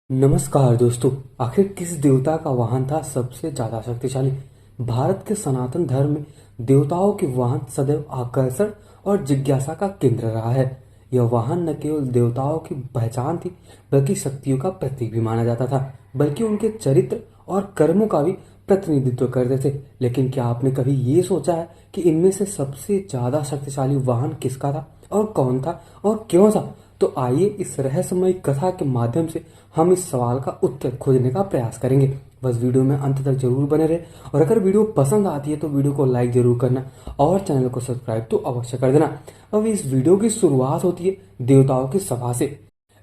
नमस्कार दोस्तों। आखिर किस देवता का वाहन था सबसे ज्यादा शक्तिशाली? भारत के सनातन धर्म में देवताओं के वाहन सदैव आकर्षण और जिज्ञासा का केंद्र रहा है। यह वाहन न केवल देवताओं की पहचान थी, बल्कि शक्तियों का प्रतीक भी माना जाता था, बल्कि उनके चरित्र और कर्मों का भी प्रतिनिधित्व करते थे। लेकिन क्या आपने कभी ये सोचा है कि इनमें से सबसे ज्यादा शक्तिशाली वाहन किसका था और कौन था और क्यों था? तो आइए इस रहस्यमय कथा के माध्यम से हम इस सवाल का उत्तर खोजने का प्रयास करेंगे। बस वीडियो में अंत तक जरूर बने रहे, और अगर वीडियो पसंद आती है तो वीडियो को लाइक जरूर करना और चैनल को सब्सक्राइब तो अवश्य कर देना। अब इस वीडियो की शुरुआत होती है देवताओं की सभा से।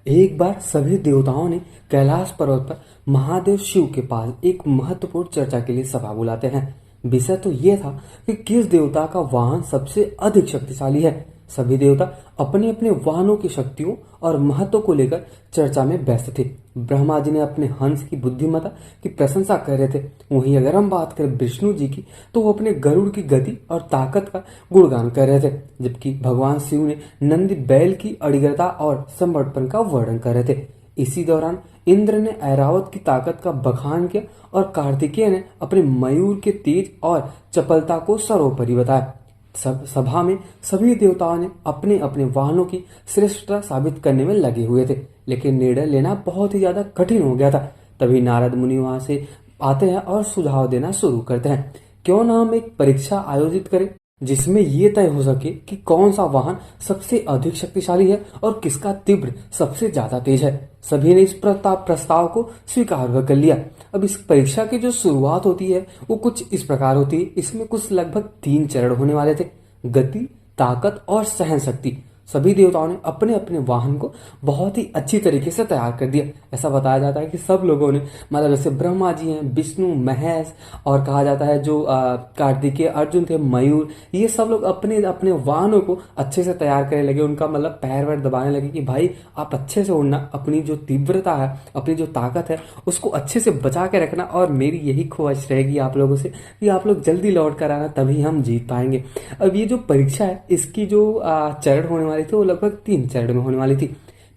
एक बार सभी देवताओं ने कैलाश पर्वत पर महादेव शिव के पास एक महत्वपूर्ण चर्चा के लिए सभा बुलाते हैं। विषय तो यह था कि किस देवता का वाहन सबसे अधिक शक्तिशाली है। सभी देवता अपने अपने वाहनों की शक्तियों और महत्व को लेकर चर्चा में व्यस्त थे। ब्रह्मा जी ने अपने हंस की बुद्धिमत्ता की प्रशंसा कर रहे थे। वहीं अगर हम बात करें विष्णु जी की, तो वो अपने गरुड़ की गति और ताकत का गुणगान कर रहे थे, जबकि भगवान शिव ने नंदी बैल की अडिगता और समर्पण का वर्णन कर रहे थे। इसी दौरान इंद्र ने ऐरावत की ताकत का बखान किया और कार्तिकेय ने अपने मयूर के तेज और चपलता को सर्वोपरि बताया। सब सभा में सभी देवताओं ने अपने अपने वाहनों की श्रेष्ठता साबित करने में लगे हुए थे, लेकिन निर्णय लेना बहुत ही ज्यादा कठिन हो गया था। तभी नारद मुनि वहां से आते हैं और सुझाव देना शुरू करते हैं। क्यों ना हम एक परीक्षा आयोजित करें जिसमें ये तय हो सके कि कौन सा वाहन सबसे अधिक शक्तिशाली है और किसका तीव्र सबसे ज्यादा तेज है। सभी ने इस प्रस्ताव को स्वीकार कर लिया। अब इस परीक्षा की जो शुरुआत होती है वो कुछ इस प्रकार होती है। इसमें कुछ लगभग 3 चरण होने वाले थे: गति, ताकत और सहन शक्ति। सभी देवताओं ने अपने अपने वाहन को बहुत ही अच्छी तरीके से तैयार कर दिया। ऐसा बताया जाता है कि सब लोगों ने, मतलब जैसे ब्रह्मा जी हैं, विष्णु, महेश, और कहा जाता है जो कार्तिकेय, अर्जुन थे, मयूर, ये सब लोग अपने अपने वाहनों को अच्छे से तैयार करने लगे। उनका मतलब पैर वैर दबाने लगे कि भाई आप अच्छे से उड़ना, अपनी जो तीव्रता है, अपनी जो ताकत है, उसको अच्छे से बचा के रखना। और मेरी यही ख्वाहिश रहेगी आप लोगों से कि आप लोग जल्दी लौट कर आना, तभी हम जीत पाएंगे। अब ये जो परीक्षा है, इसकी जो चरण होने वाली थी वो लगभग 3 चरण में होने वाली थी।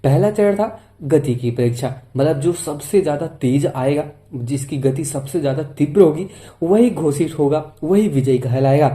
पहला चरण था गति की परीक्षा, मतलब जो सबसे ज्यादा तेज आएगा, जिसकी गति सबसे ज्यादा तीव्र होगी, वही घोषित होगा, वही विजयी कहलाएगा।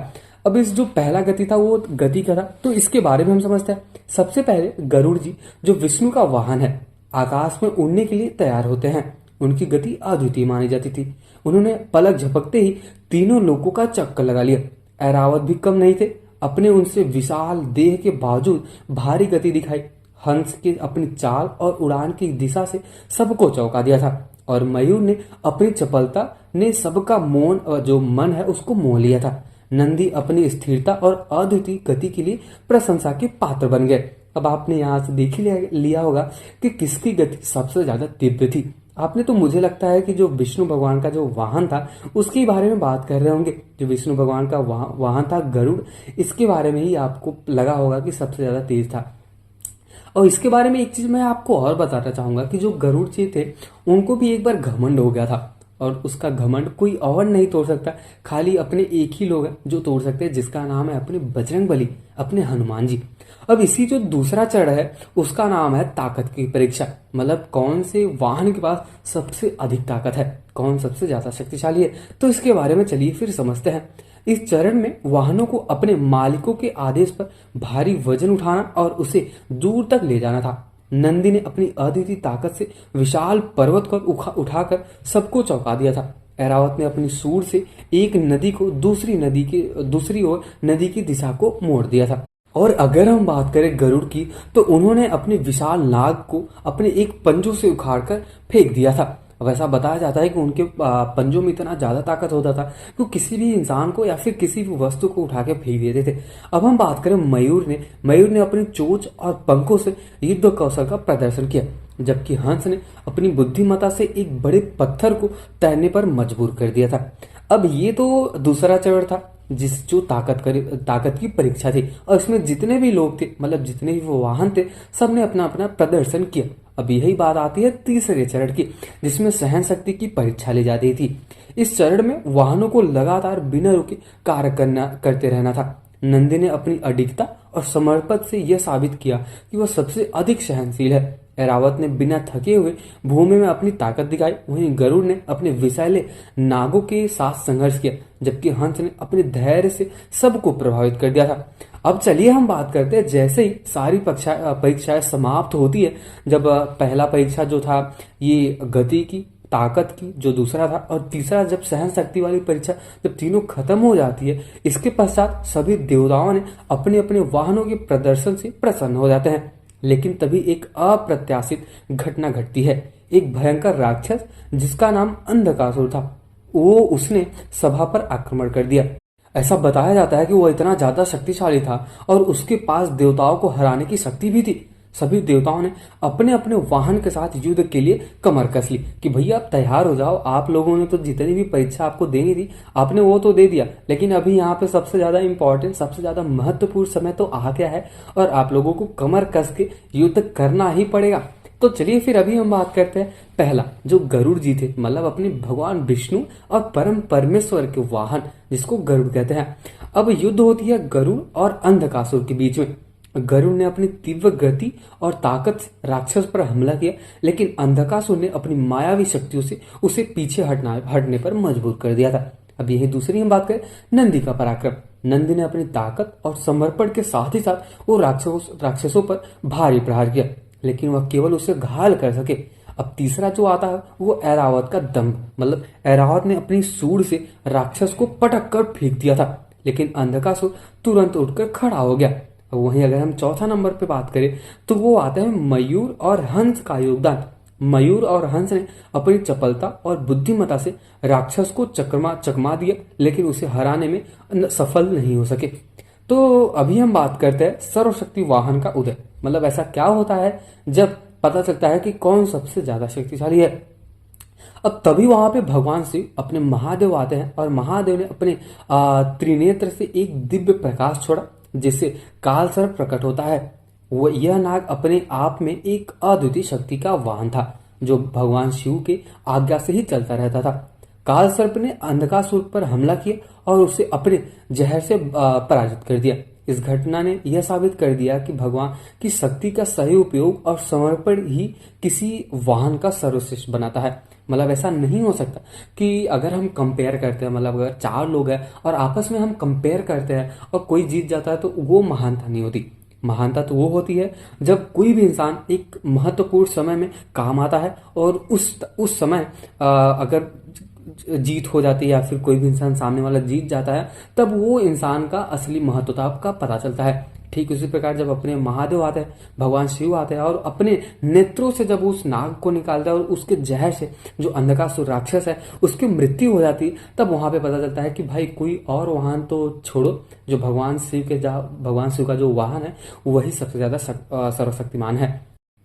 अब इस जो पहला गति था वो गति का था, तो इसके बारे में हम समझते हैं। सबसे पहले गरुड़ जी, जो विष्णु का वाहन है, आकाश में उड़ने के लिए तैयार होते हैं। उनकी गति अद्वितीय मानी जाती थी। उन्होंने पलक झपकते ही तीनों लोगों का चक्कर लगा लिया। ऐरावत भी कम नहीं थे। अपने उनसे विशाल देह के बावजूद भारी गति दिखाई। हंस के अपनी चाल और उड़ान की दिशा से सबको चौंका दिया था, और मयूर ने अपनी चपलता ने सबका मौन जो मन है उसको मोह लिया था। नंदी अपनी स्थिरता और अद्वितीय गति के लिए प्रशंसा के पात्र बन गए। अब आपने यहाँ से देख ही लिया होगा कि किसकी गति सबसे ज्यादा तीव्र थी। आपने तो, मुझे लगता है कि जो विष्णु भगवान का जो वाहन था उसके बारे में बात कर रहे होंगे। जो विष्णु भगवान का वाहन था गरुड़, इसके बारे में ही आपको लगा होगा कि सबसे ज्यादा तेज था। और इसके बारे में एक चीज मैं आपको और बताना चाहूंगा कि जो गरुड़ जी थे, उनको भी एक बार घमंड हो गया था, और उसका घमंड कोई और नहीं तोड़ सकता। खाली अपने एक ही लोग हैं जो तोड़ सकते हैं, जिसका नाम है अपने बजरंग बली, अपने हनुमान जी। अब इसी जो दूसरा चरण है उसका नाम है ताकत की परीक्षा, मतलब कौन से वाहन के पास सबसे अधिक ताकत है, कौन सबसे ज्यादा शक्तिशाली है। तो इसके बारे में चलिए फिर समझते हैं। इस चरण में वाहनों को अपने मालिकों के आदेश पर भारी वजन उठाना और उसे दूर तक ले जाना था। नंदी ने अपनी अद्वितीय ताकत से विशाल पर्वत को उठाकर सबको चौंका दिया था। ऐरावत ने अपनी सूंड से एक नदी को दूसरी ओर नदी की दिशा को मोड़ दिया था। और अगर हम बात करें गरुड़ की, तो उन्होंने अपने विशाल नाग को अपने एक पंजों से उखाड़कर फेंक दिया था। अब ऐसा बताया जाता है कि उनके पंजों में इतना ज्यादा ताकत होता था कि किसी भी इंसान को या फिर किसी भी वस्तु को उठा के फेंक देते थे। अब हम बात करें मयूर ने अपनी चोंच और पंखों से युद्ध कौशल का प्रदर्शन किया, जबकि हंस ने अपनी बुद्धिमत्ता से एक बड़े पत्थर को तैरने पर मजबूर कर दिया था। अब ये तो दूसरा चरण था, जो ताकत की परीक्षा थी, और इसमें जितने भी लोग थे, मतलब जितने भी वो वाहन थे, सबने अपना अपना प्रदर्शन किया। अब यही बात आती है तीसरे चरण की, जिसमें सहन शक्ति की परीक्षा ली जाती थी। इस चरण में वाहनों को लगातार बिना रुके कार्य करते रहना था। नंदी ने अपनी अडिगता और समर्पण से यह साबित किया कि वह सबसे अधिक सहनशील है। ऐरावत ने बिना थके हुए भूमि में अपनी ताकत दिखाई, वहीं गरुड़ ने अपने विषैले नागों के साथ संघर्ष किया, जबकि हंस ने अपने धैर्य से सबको प्रभावित कर दिया था। अब चलिए हम बात करते हैं, जैसे ही सारी परीक्षाएं समाप्त होती है, जब पहला परीक्षा जो था ये गति की, ताकत की जो दूसरा था, और तीसरा जब सहन शक्ति वाली परीक्षा, जब तीनों खत्म हो जाती है, इसके पश्चात सभी देवताओं ने अपने अपने वाहनों के प्रदर्शन से प्रसन्न हो जाते हैं। लेकिन तभी एक अप्रत्याशित घटना घटती है। एक भयंकर राक्षस जिसका नाम अंधकासुर था, उसने सभा पर आक्रमण कर दिया। ऐसा बताया जाता है कि वो इतना ज्यादा शक्तिशाली था और उसके पास देवताओं को हराने की शक्ति भी थी। सभी देवताओं ने अपने अपने वाहन के साथ युद्ध के लिए कमर कस ली कि भैया आप तैयार हो जाओ, आप लोगों ने तो जितनी भी परीक्षा आपको देनी थी आपने वो तो दे दिया, लेकिन अभी यहाँ पे सबसे ज्यादा इंपॉर्टेंट, सबसे ज्यादा महत्वपूर्ण समय तो आ गया है और आप लोगों को कमर कस के युद्ध करना ही पड़ेगा। तो चलिए फिर अभी हम बात करते हैं, पहला जो गरुड़ जी थे, मतलब अपने भगवान विष्णु और परम परमेश्वर के वाहन जिसको गरुड़ कहते हैं। अब युद्ध होती है गरुड़ और अंधकासुर के बीच में। गरुड़ ने अपनी तीव्र गति और ताकत से राक्षस पर हमला किया, लेकिन अंधकासुर ने अपनी मायावी शक्तियों से उसे पीछे हटने पर मजबूर कर दिया था। अब यही दूसरी हम बात करें, नंदी का पराक्रम। नंदी ने अपनी ताकत और समर्पण के साथ ही साथ वो राक्षसों पर भारी प्रहार किया, लेकिन वह केवल उसे घायल कर सके। अब तीसरा जो आता है वो ऐरावत का दंभ, मतलब ऐरावत ने अपनी सूंड से राक्षस को पटक कर फेंक दिया था, लेकिन अंधकासुर तुरंत उठकर खड़ा हो गया। वहीं अगर हम चौथा नंबर पे बात करें तो वो आता है मयूर और हंस का योगदान। मयूर और हंस ने अपनी चपलता और बुद्धिमत्ता से राक्षस को चकमा दिया, लेकिन उसे हराने में सफल नहीं हो सके। तो अभी हम बात करते हैं सर्वशक्ति वाहन का उदय। मतलब ऐसा क्या होता है जब पता चलता है कि कौन सबसे ज्यादा शक्तिशाली है। अब तभी वहां पे भगवान शिव अपने महादेव आते हैं और महादेव ने अपने त्रिनेत्र से एक दिव्य प्रकाश छोड़ा जिससे काल सर्प प्रकट होता है। वो यह नाग अपने आप में एक अद्वितीय शक्ति का वाहन था जो भगवान शिव के आज्ञा से ही चलता रहता था। काल सर्प ने अंधकासुर पर हमला किया और उसे अपने जहर से पराजित कर दिया। इस घटना ने यह साबित कर दिया कि भगवान की शक्ति का सही उपयोग और समर्पण ही किसी वाहन का सर्वश्रेष्ठ बनाता है। मतलब ऐसा नहीं हो सकता कि अगर हम कंपेयर करते हैं, मतलब अगर चार लोग हैं और आपस में हम कंपेयर करते हैं और कोई जीत जाता है तो वो महानता नहीं होती। महानता तो वो होती है जब कोई भी इंसान एक महत्वपूर्ण समय में काम आता है और उस समय अगर जीत हो जाती है या फिर कोई भी इंसान सामने वाला जीत जाता है, तब वो इंसान का असली महत्वता का पता चलता है। ठीक उसी प्रकार जब अपने महादेव आते हैं, भगवान शिव आते हैं और अपने नेत्रों से जब उस नाग को निकालते हैं और उसके जहर से जो अंधकासुर राक्षस है उसकी मृत्यु हो जाती है, तब वहां पे पता चलता है कि भाई कोई और वाहन तो छोड़ो, जो भगवान शिव का जो वाहन है वही सबसे ज्यादा सर्वशक्तिमान है।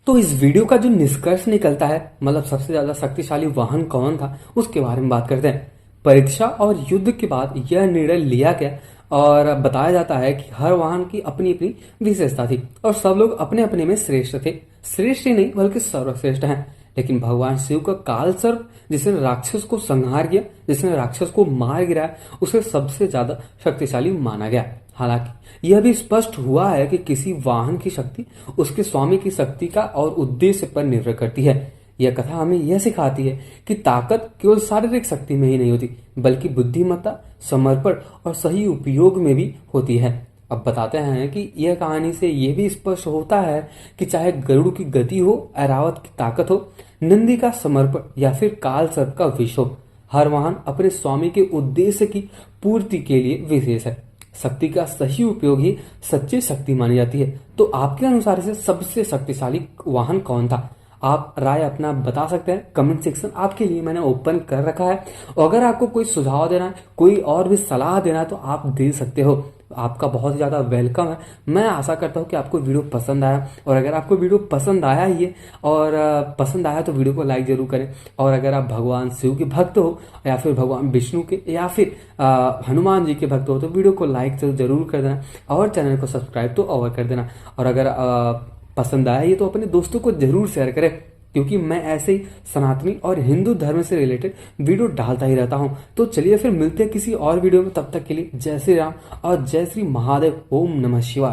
तो इस वीडियो का जो निष्कर्ष निकलता है, मतलब सबसे ज्यादा शक्तिशाली वाहन कौन था, उसके बारे में बात करते हैं। परीक्षा और युद्ध के बाद यह निर्णय लिया गया और बताया जाता है कि हर वाहन की अपनी अपनी विशेषता थी और सब लोग अपने अपने में श्रेष्ठ थे। श्रेष्ठ ही नहीं बल्कि सर्वश्रेष्ठ हैं। लेकिन भगवान शिव का काल सर्प जिसने राक्षस को संहार किया, जिसने राक्षस को मार गिराया, उसे सबसे ज्यादा शक्तिशाली माना गया। हालांकि यह भी स्पष्ट हुआ है कि किसी वाहन की शक्ति उसके स्वामी की शक्ति का और उद्देश्य पर निर्भर करती है। यह कथा हमें यह सिखाती है कि ताकत केवल शारीरिक शक्ति में ही नहीं होती, बल्कि बुद्धिमत्ता, समर्पण और सही उपयोग में भी होती है। अब बताते हैं कि यह कहानी से यह भी स्पष्ट होता है कि चाहे गरुड़ की गति हो, ऐरावत की ताकत हो, नंदी का समर्पण या फिर काल सर्प का विष हो, हर वाहन अपने स्वामी के उद्देश्य की पूर्ति के लिए विशेष है। शक्ति का सही उपयोग ही सच्ची शक्ति मानी जाती है। तो आपके अनुसार से सबसे शक्तिशाली वाहन कौन था? आप राय अपना बता सकते हैं। कमेंट सेक्शन आपके लिए मैंने ओपन कर रखा है। और अगर आपको कोई सुझाव देना है, कोई और भी सलाह देना है तो आप दे सकते हो। आपका बहुत ही ज्यादा वेलकम है। मैं आशा करता हूँ कि आपको वीडियो पसंद आया, और अगर आपको वीडियो पसंद आया ही है और पसंद आया तो वीडियो को लाइक जरूर करें। और अगर आप भगवान शिव के भक्त हो या फिर भगवान विष्णु के या फिर हनुमान जी के भक्त हो तो वीडियो को लाइक जरूर कर देना और चैनल को सब्सक्राइब तो अवश्य कर देना। और अगर पसंद आया ये तो अपने दोस्तों को जरूर शेयर करें, क्योंकि मैं ऐसे ही सनातनी और हिंदू धर्म से रिलेटेड वीडियो डालता ही रहता हूं। तो चलिए फिर मिलते हैं किसी और वीडियो में। तब तक के लिए जय श्री राम और जय श्री महादेव। ओम नमः शिवाय।